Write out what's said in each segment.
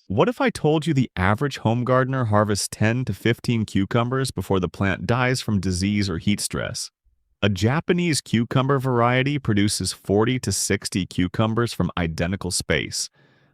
What if I told you the average home gardener harvests 10 to 15 cucumbers before the plant dies from disease or heat stress? A Japanese cucumber variety produces 40 to 60 cucumbers from identical space.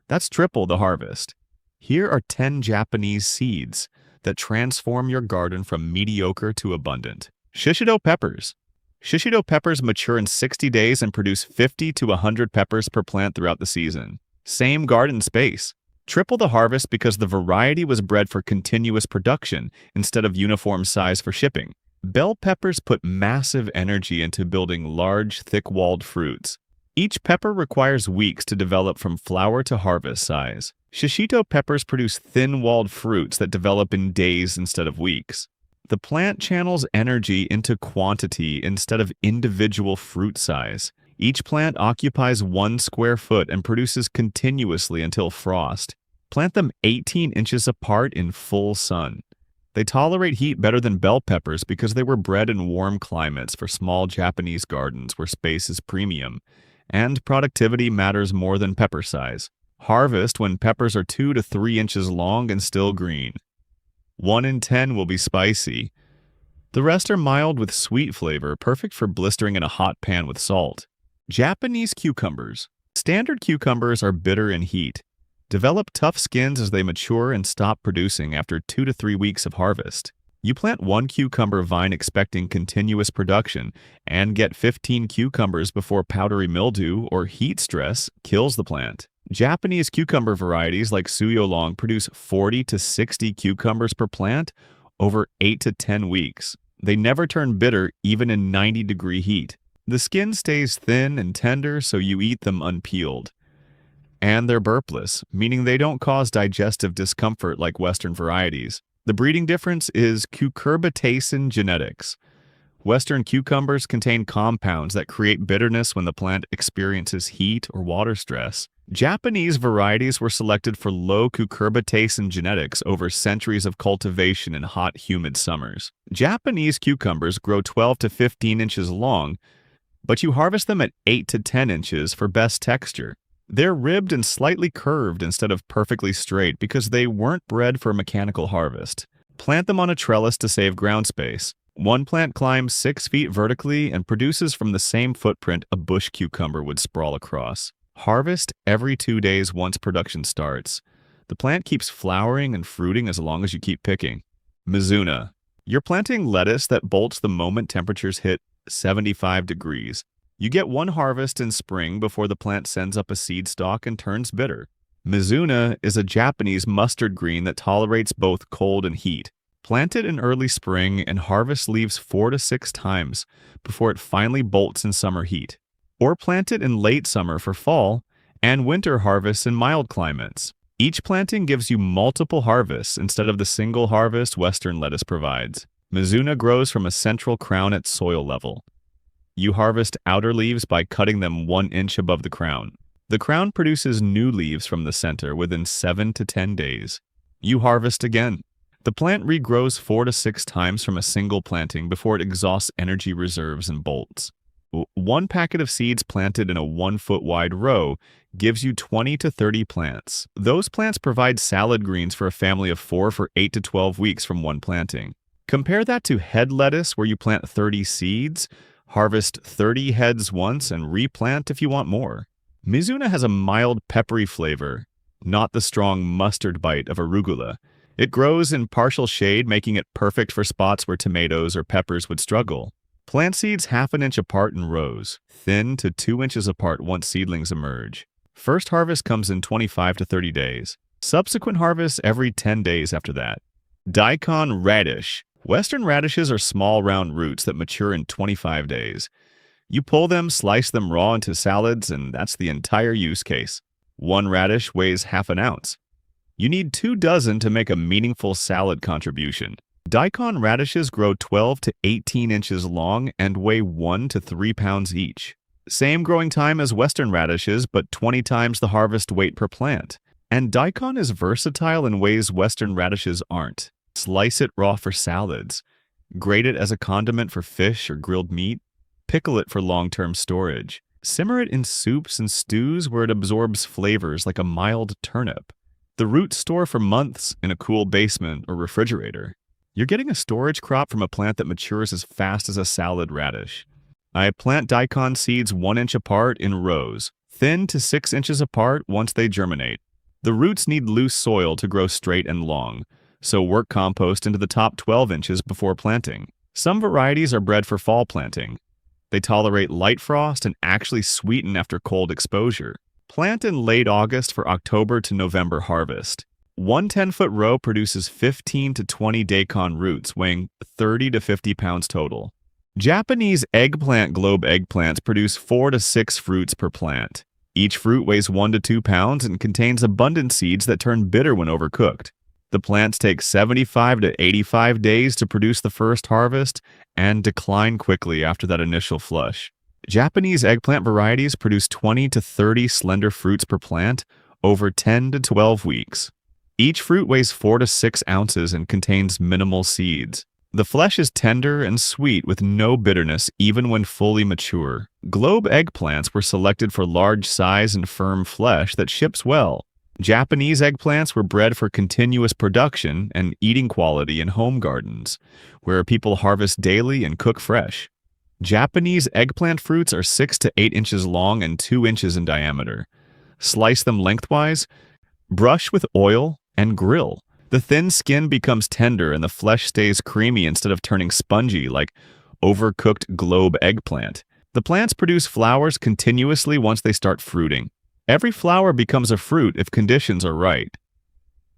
That's triple the harvest. Here are 10 Japanese seeds that transform your garden from mediocre to abundant. Shishito peppers. Shishito peppers mature in 60 days and produce 50 to 100 peppers per plant throughout the season. Same garden space. Triple the harvest because the variety was bred for continuous production instead of uniform size for shipping. Bell peppers put massive energy into building large, thick-walled fruits. Each pepper requires weeks to develop from flower to harvest size. Shishito peppers produce thin-walled fruits that develop in days instead of weeks. The plant channels energy into quantity instead of individual fruit size. Each plant occupies 1 square foot and produces continuously until frost. Plant them 18 inches apart in full sun. They tolerate heat better than bell peppers because they were bred in warm climates for small Japanese gardens where space is premium, and productivity matters more than pepper size. Harvest when peppers are 2 to 3 inches long and still green. 1 in 10 will be spicy. The rest are mild with sweet flavor, perfect for blistering in a hot pan with salt. Japanese cucumbers. Standard cucumbers are bitter in heat, develop tough skins as they mature and stop producing after 2 to 3 weeks of harvest. You plant 1 cucumber vine expecting continuous production and get 15 cucumbers before powdery mildew or heat stress kills the plant. Japanese cucumber varieties like Suyolong produce 40 to 60 cucumbers per plant over 8 to 10 weeks. They never turn bitter even in 90-degree heat. The skin stays thin and tender, so you eat them unpeeled. And they're burpless, meaning they don't cause digestive discomfort like Western varieties. The breeding difference is cucurbitacin genetics. Western cucumbers contain compounds that create bitterness when the plant experiences heat or water stress. Japanese varieties were selected for low cucurbitacin genetics over centuries of cultivation in hot, humid summers. Japanese cucumbers grow 12 to 15 inches long, but you harvest them at 8 to 10 inches for best texture. They're ribbed and slightly curved instead of perfectly straight because they weren't bred for mechanical harvest. Plant them on a trellis to save ground space. One plant climbs 6 feet vertically and produces from the same footprint a bush cucumber would sprawl across. Harvest every 2 days once production starts. The plant keeps flowering and fruiting as long as you keep picking. Mizuna. You're planting lettuce that bolts the moment temperatures hit 75 degrees. You get 1 harvest in spring before the plant sends up a seed stalk and turns bitter. Mizuna is a Japanese mustard green that tolerates both cold and heat. Plant it in early spring and harvest leaves 4 to 6 times before it finally bolts in summer heat. Or plant it in late summer for fall and winter harvests in mild climates. Each planting gives you multiple harvests instead of the single harvest Western lettuce provides. Mizuna grows from a central crown at soil level. You harvest outer leaves by cutting them 1 inch above the crown. The crown produces new leaves from the center within 7 to 10 days. You harvest again. The plant regrows 4 to 6 times from a single planting before it exhausts energy reserves and bolts. 1 packet of seeds planted in a 1-foot wide row gives you 20 to 30 plants. Those plants provide salad greens for a family of 4 for 8 to 12 weeks from 1 planting. Compare that to head lettuce where you plant 30 seeds, harvest 30 heads once, and replant if you want more. Mizuna has a mild peppery flavor, not the strong mustard bite of arugula. It grows in partial shade, making it perfect for spots where tomatoes or peppers would struggle. Plant seeds 1/2 inch apart in rows, thin to 2 inches apart once seedlings emerge. First harvest comes in 25 to 30 days. Subsequent harvests every 10 days after that. Daikon radish. Western radishes are small round roots that mature in 25 days. You pull them, slice them raw into salads, and that's the entire use case. 1 radish weighs 1/2 ounce. You need 2 dozen to make a meaningful salad contribution. Daikon radishes grow 12 to 18 inches long and weigh 1 to 3 pounds each. Same growing time as Western radishes, but 20 times the harvest weight per plant. And daikon is versatile in ways Western radishes aren't. Slice it raw for salads. Grate it as a condiment for fish or grilled meat. Pickle it for long-term storage. Simmer it in soups and stews where it absorbs flavors like a mild turnip. The roots store for months in a cool basement or refrigerator. You're getting a storage crop from a plant that matures as fast as a salad radish. I plant daikon seeds 1 inch apart in rows, thin to 6 inches apart once they germinate. The roots need loose soil to grow straight and long, so work compost into the top 12 inches before planting. Some varieties are bred for fall planting. They tolerate light frost and actually sweeten after cold exposure. Plant in late August for October to November harvest. One 10-foot row produces 15 to 20 daikon roots, weighing 30 to 50 pounds total. Japanese eggplant globe eggplants produce 4 to 6 fruits per plant. Each fruit weighs 1 to 2 pounds and contains abundant seeds that turn bitter when overcooked. The plants take 75 to 85 days to produce the first harvest and decline quickly after that initial flush. Japanese eggplant varieties produce 20 to 30 slender fruits per plant over 10 to 12 weeks. Each fruit weighs 4 to 6 ounces and contains minimal seeds. The flesh is tender and sweet with no bitterness even when fully mature. Globe eggplants were selected for large size and firm flesh that ships well. Japanese eggplants were bred for continuous production and eating quality in home gardens, where people harvest daily and cook fresh. Japanese eggplant fruits are 6 to 8 inches long and 2 inches in diameter. Slice them lengthwise, brush with oil, and grill. The thin skin becomes tender and the flesh stays creamy instead of turning spongy like overcooked globe eggplant. The plants produce flowers continuously once they start fruiting. Every flower becomes a fruit if conditions are right.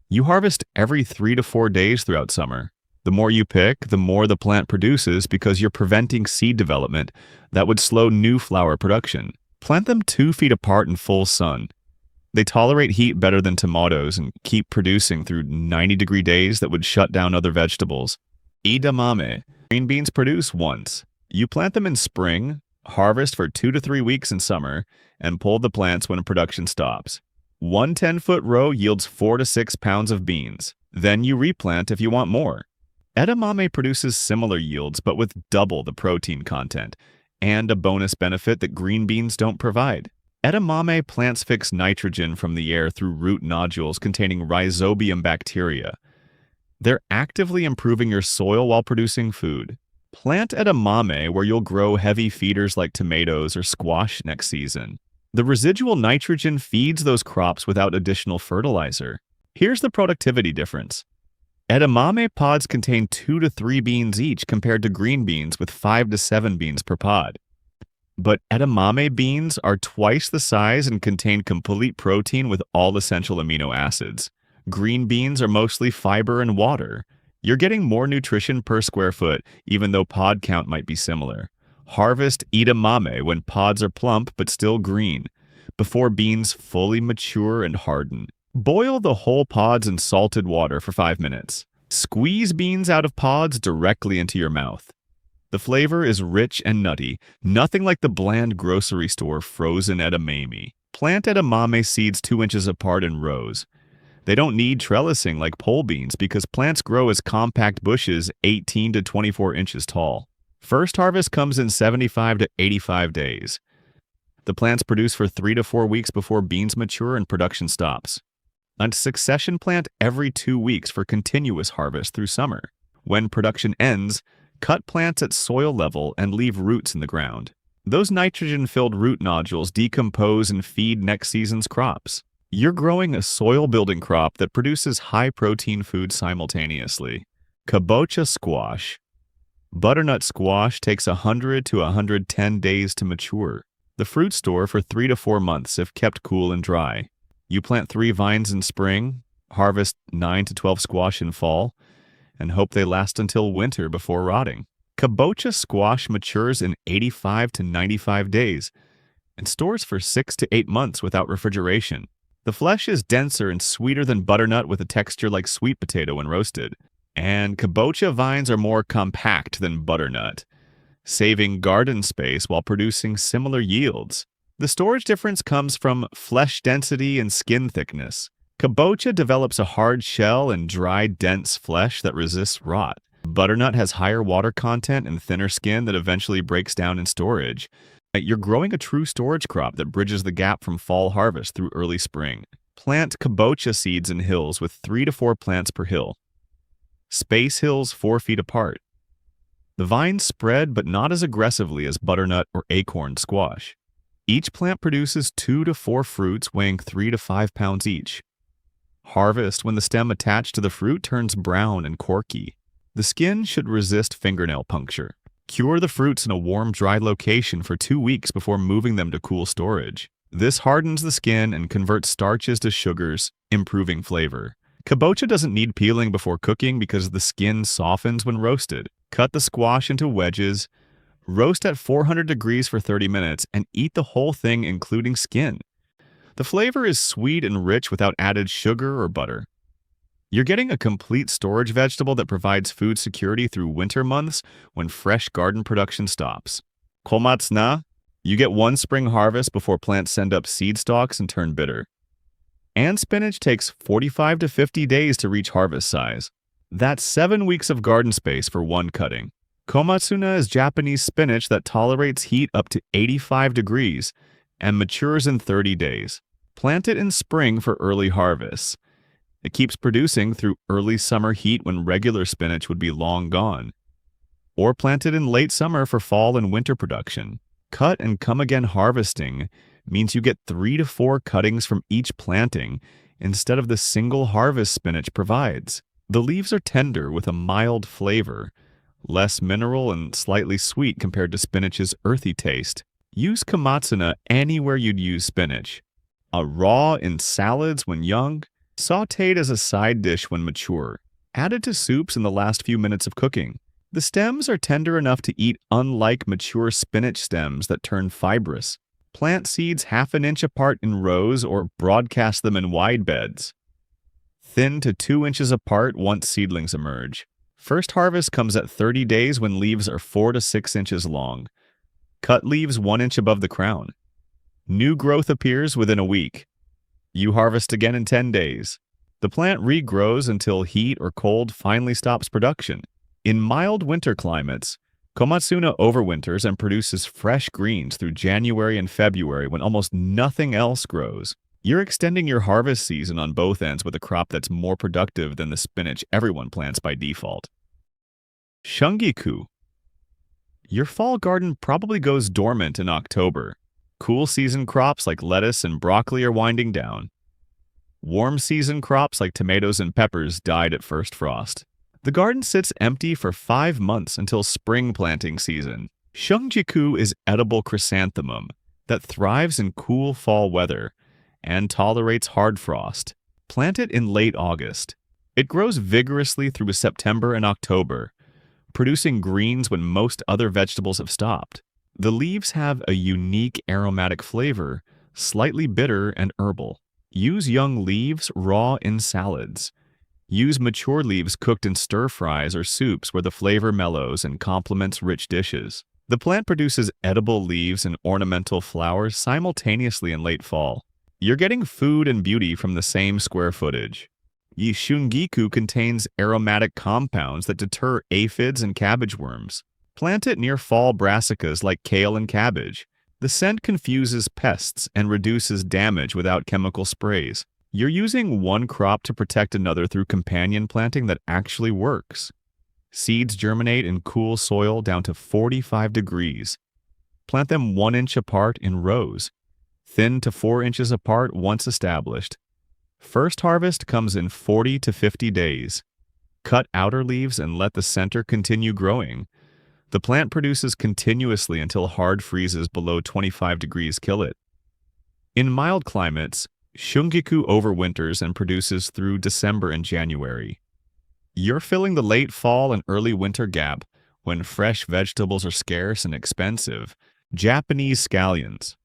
You harvest every 3 to 4 days throughout summer. The more you pick, the more the plant produces because you're preventing seed development that would slow new flower production. Plant them 2 feet apart in full sun. They tolerate heat better than tomatoes and keep producing through 90-degree days that would shut down other vegetables. Edamame. Green beans produce once. You plant them in spring, harvest for 2 to 3 weeks in summer, and pull the plants when production stops. One 10-foot row yields 4 to 6 pounds of beans. Then you replant if you want more. Edamame produces similar yields but with double the protein content, and a bonus benefit that green beans don't provide. Edamame plants fix nitrogen from the air through root nodules containing rhizobium bacteria. They're actively improving your soil while producing food. Plant edamame where you'll grow heavy feeders like tomatoes or squash next season. The residual nitrogen feeds those crops without additional fertilizer. Here's the productivity difference. Edamame pods contain 2 to 3 beans each compared to green beans with 5 to 7 beans per pod. But edamame beans are twice the size and contain complete protein with all essential amino acids. Green beans are mostly fiber and water. You're getting more nutrition per square foot, even though pod count might be similar. Harvest edamame when pods are plump but still green, before beans fully mature and harden. Boil the whole pods in salted water for 5 minutes. Squeeze beans out of pods directly into your mouth. The flavor is rich and nutty, nothing like the bland grocery store frozen edamame. Plant edamame seeds 2 inches apart in rows. They don't need trellising like pole beans because plants grow as compact bushes 18 to 24 inches tall. First harvest comes in 75 to 85 days. The plants produce for 3 to 4 weeks before beans mature and production stops. And succession plant every 2 weeks for continuous harvest through summer. When production ends, cut plants at soil level and leave roots in the ground. Those nitrogen-filled root nodules decompose and feed next season's crops. You're growing a soil-building crop that produces high-protein food simultaneously. Kabocha squash. Butternut squash takes 100 to 110 days to mature. The fruit store for 3 to 4 months if kept cool and dry. You plant 3 vines in spring, harvest 9 to 12 squash in fall, and hope they last until winter before rotting. Kabocha squash matures in 85 to 95 days and stores for 6 to 8 months without refrigeration. The flesh is denser and sweeter than butternut with a texture like sweet potato when roasted. And kabocha vines are more compact than butternut, saving garden space while producing similar yields. The storage difference comes from flesh density and skin thickness. Kabocha develops a hard shell and dry, dense flesh that resists rot. Butternut has higher water content and thinner skin that eventually breaks down in storage. You're growing a true storage crop that bridges the gap from fall harvest through early spring. Plant kabocha seeds in hills with 3 to 4 plants per hill. Space hills 4 feet apart. The vines spread but not as aggressively as butternut or acorn squash. Each plant produces 2 to 4 fruits weighing 3 to 5 pounds each. Harvest when the stem attached to the fruit turns brown and corky. The skin should resist fingernail puncture. Cure the fruits in a warm, dry location for 2 weeks before moving them to cool storage. This hardens the skin and converts starches to sugars, improving flavor. Kabocha doesn't need peeling before cooking because the skin softens when roasted. Cut the squash into wedges, roast at 400 degrees for 30 minutes, and eat the whole thing including skin. The flavor is sweet and rich without added sugar or butter. You're getting a complete storage vegetable that provides food security through winter months when fresh garden production stops. Komatsuna, you get 1 spring harvest before plants send up seed stalks and turn bitter. And spinach takes 45 to 50 days to reach harvest size. That's 7 weeks of garden space for 1 cutting. Komatsuna is Japanese spinach that tolerates heat up to 85 degrees and matures in 30 days. Plant it in spring for early harvests. It keeps producing through early summer heat when regular spinach would be long gone. Or plant it in late summer for fall and winter production. Cut and come again harvesting means you get 3 to 4 cuttings from each planting instead of the single harvest spinach provides. The leaves are tender with a mild flavor, less mineral and slightly sweet compared to spinach's earthy taste. Use komatsuna anywhere you'd use spinach. Raw in salads when young, sautéed as a side dish when mature, added to soups in the last few minutes of cooking. The stems are tender enough to eat, unlike mature spinach stems that turn fibrous. Plant seeds half an inch apart in rows or broadcast them in wide beds. Thin to 2 inches apart once seedlings emerge. First harvest comes at 30 days when leaves are 4 to 6 inches long. Cut leaves 1 inch above the crown. New growth appears within a week. You harvest again in 10 days. The plant regrows until heat or cold finally stops production. In mild winter climates, komatsuna overwinters and produces fresh greens through January and February when almost nothing else grows. You're extending your harvest season on both ends with a crop that's more productive than the spinach everyone plants by default. Shungiku. Your fall garden probably goes dormant in October. Cool season crops like lettuce and broccoli are winding down. Warm season crops like tomatoes and peppers died at first frost. The garden sits empty for 5 months until spring planting season. Shungiku is edible chrysanthemum that thrives in cool fall weather and tolerates hard frost. Plant it in late August. It grows vigorously through September and October, producing greens when most other vegetables have stopped. The leaves have a unique aromatic flavor, slightly bitter and herbal. Use young leaves raw in salads. Use mature leaves cooked in stir-fries or soups where the flavor mellows and complements rich dishes. The plant produces edible leaves and ornamental flowers simultaneously in late fall. You're getting food and beauty from the same square footage. Shungiku contains aromatic compounds that deter aphids and cabbage worms. Plant it near fall brassicas like kale and cabbage. The scent confuses pests and reduces damage without chemical sprays. You're using one crop to protect another through companion planting that actually works. Seeds germinate in cool soil down to 45 degrees. Plant them 1 inch apart in rows, thin to 4 inches apart once established. First harvest comes in 40 to 50 days. Cut outer leaves and let the center continue growing. The plant produces continuously until hard freezes below 25 degrees kill it. In mild climates, Shungiku overwinters and produces through December and January. You're filling the late fall and early winter gap when fresh vegetables are scarce and expensive. Japanese scallions.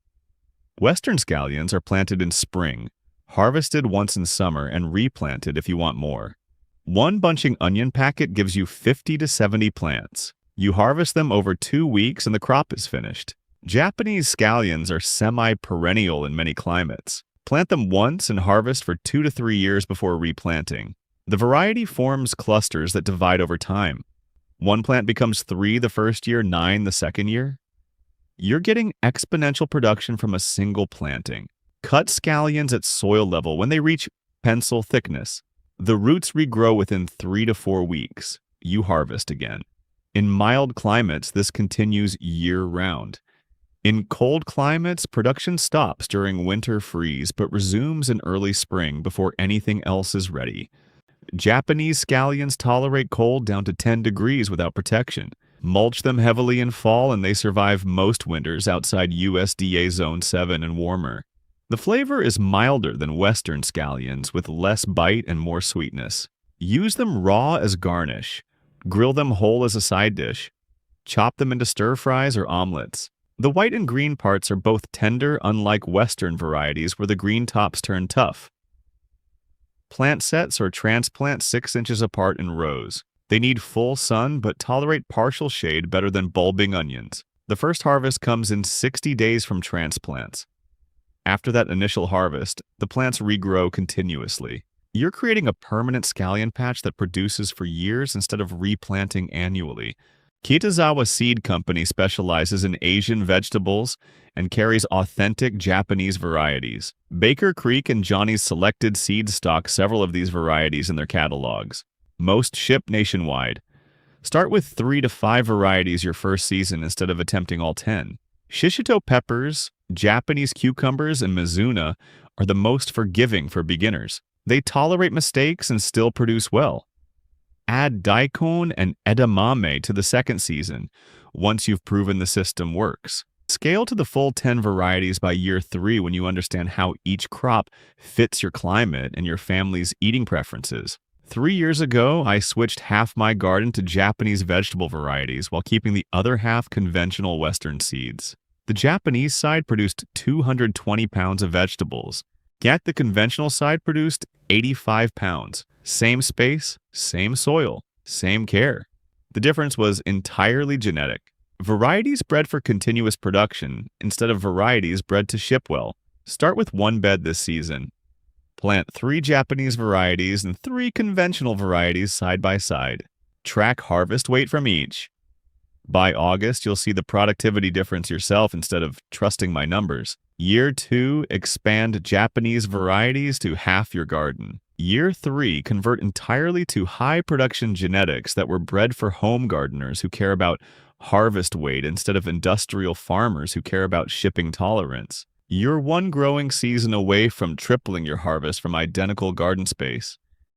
Western scallions are planted in spring, harvested once in summer, and replanted if you want more. One bunching onion packet gives you 50 to 70 plants. You harvest them over 2 weeks and the crop is finished. Japanese scallions are semi-perennial in many climates. Plant them once and harvest for 2 to 3 years before replanting. The variety forms clusters that divide over time. One plant becomes 3 the first year, 9 the second year. You're getting exponential production from a single planting. Cut scallions at soil level when they reach pencil thickness. The roots regrow within 3 to 4 weeks. You harvest again. In mild climates, this continues year-round. In cold climates, production stops during winter freeze but resumes in early spring before anything else is ready. Japanese scallions tolerate cold down to 10 degrees without protection. Mulch them heavily in fall and they survive most winters outside USDA Zone 7 and warmer. The flavor is milder than Western scallions with less bite and more sweetness. Use them raw as garnish. Grill them whole as a side dish. Chop them into stir-fries or omelets. The white and green parts are both tender, unlike Western varieties where the green tops turn tough. Plant sets or transplant 6 inches apart in rows. They need full sun but tolerate partial shade better than bulbing onions. The first harvest comes in 60 days from transplants. After that initial harvest, the plants regrow continuously. You're creating a permanent scallion patch that produces for years instead of replanting annually. Kitazawa Seed Company specializes in Asian vegetables and carries authentic Japanese varieties. Baker Creek and Johnny's Selected Seeds stock several of these varieties in their catalogs. Most ship nationwide. Start with 3 to 5 varieties your first season instead of attempting all 10. Shishito peppers, Japanese cucumbers, and mizuna are the most forgiving for beginners. They tolerate mistakes and still produce well. Add daikon and edamame to the second season, once you've proven the system works. Scale to the full 10 varieties by year 3 when you understand how each crop fits your climate and your family's eating preferences. 3 years ago, I switched half my garden to Japanese vegetable varieties while keeping the other half conventional Western seeds. The Japanese side produced 220 pounds of vegetables, yet the conventional side produced 85 pounds. Same space, same soil, same care. The difference was entirely genetic. Varieties bred for continuous production instead of varieties bred to ship well. Start with 1 bed this season. Plant 3 Japanese varieties and 3 conventional varieties side by side. Track harvest weight from each. By August, you'll see the productivity difference yourself instead of trusting my numbers. Year 2, expand Japanese varieties to half your garden. Year 3, convert entirely to high-production genetics that were bred for home gardeners who care about harvest weight instead of industrial farmers who care about shipping tolerance. You're 1 growing season away from tripling your harvest from identical garden space.